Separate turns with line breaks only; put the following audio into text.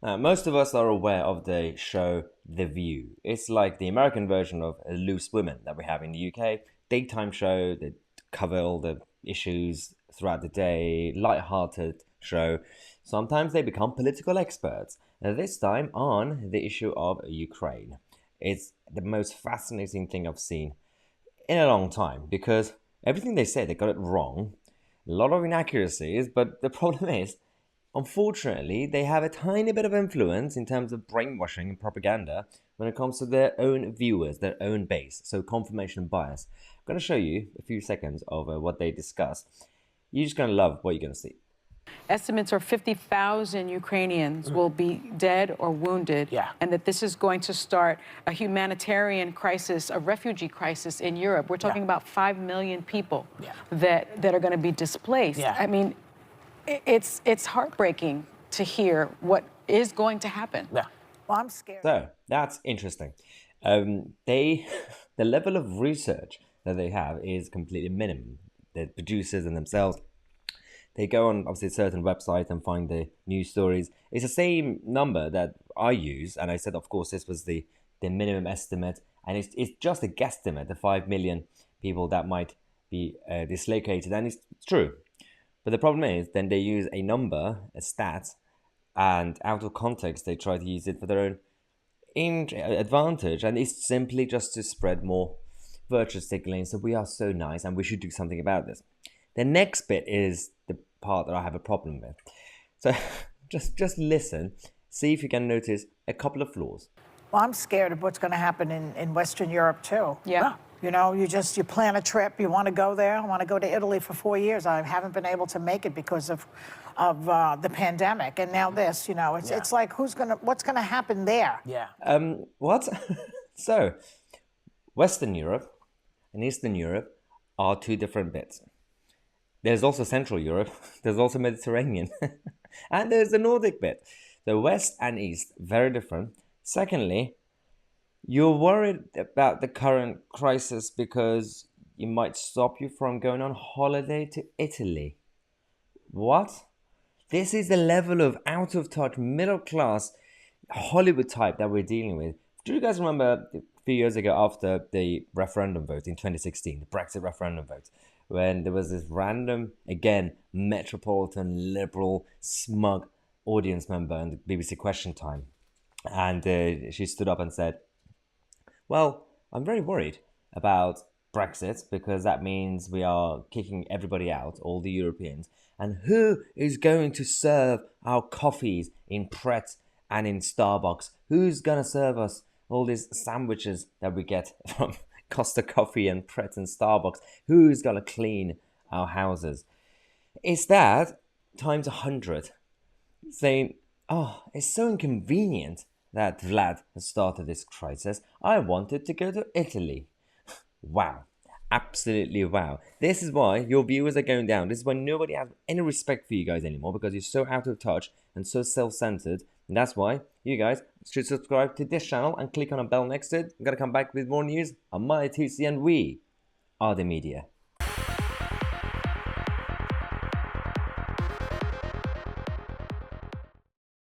Now, most of us are aware of the show The View. It's like the American version of Loose Women that we have in the UK. Daytime show that cover all the issues throughout the day, light-hearted show. Sometimes they become political experts. This time on the issue of Ukraine. It's the most fascinating thing I've seen in a long time because everything they say, they got it wrong. A lot of inaccuracies, but the problem is, unfortunately, they have a tiny bit of influence in terms of brainwashing and propaganda when it comes to their own viewers, their own base. So confirmation bias. I'm going to show you a few seconds of what they discuss. You're just going to love what you're going to see.
Estimates are 50,000 Ukrainians will be dead or wounded, and that this is going to start a humanitarian crisis, a refugee crisis in Europe. We're talking about 5 million people that are going to be displaced. I mean, it's heartbreaking to hear what is going to happen.
Well, I'm scared.
So that's interesting. The level of research that they have is completely minimum. The producers and themselves, they go on obviously certain websites and find the news stories. It's the same number that I use, and I said, of course, this was the minimum estimate, and it's just a guesstimate, the 5 million people that might be dislocated, and it's true. But the problem is, then they use a number, a stat, and out of context, they try to use it for their own advantage, and it's simply just to spread more virtue signaling. So we are so nice, and we should do something about this. The next bit is the part that I have a problem with. So just listen, see if you can notice a couple of flaws.
Well, I'm scared of what's going to happen in Western Europe, too.
Yeah.
You know, you plan a trip, you want to go there. I want to go to Italy for 4 years. I haven't been able to make it because of the pandemic. And now this, you know, it's like, what's going to happen there?
Yeah. What? So, Western Europe and Eastern Europe are two different bits. There's also Central Europe, there's also Mediterranean, and there's the Nordic bit. So West and East, very different. Secondly, you're worried about the current crisis because it might stop you from going on holiday to Italy. What? This is the level of out of touch, middle class Hollywood type that we're dealing with. Do you guys remember a few years ago after the referendum vote in 2016, the Brexit referendum vote, when there was this random, again, metropolitan, liberal, smug audience member in the BBC Question Time. And she stood up and said, well, I'm very worried about Brexit because that means we are kicking everybody out, all the Europeans. And who is going to serve our coffees in Pret and in Starbucks? Who's going to serve us all these sandwiches that we get from Costa Coffee and Pret and Starbucks? Who's going to clean our houses? It's that times 100, saying, oh, it's so inconvenient that Vlad has started this crisis. I wanted to go to Italy. Wow. Absolutely wow. This is why your viewers are going down. This is why nobody has any respect for you guys anymore, because you're so out of touch and so self-centered. And that's why you guys should subscribe to this channel and click on a bell next to it. I'm going to come back with more news on my Tousi, and we are the media.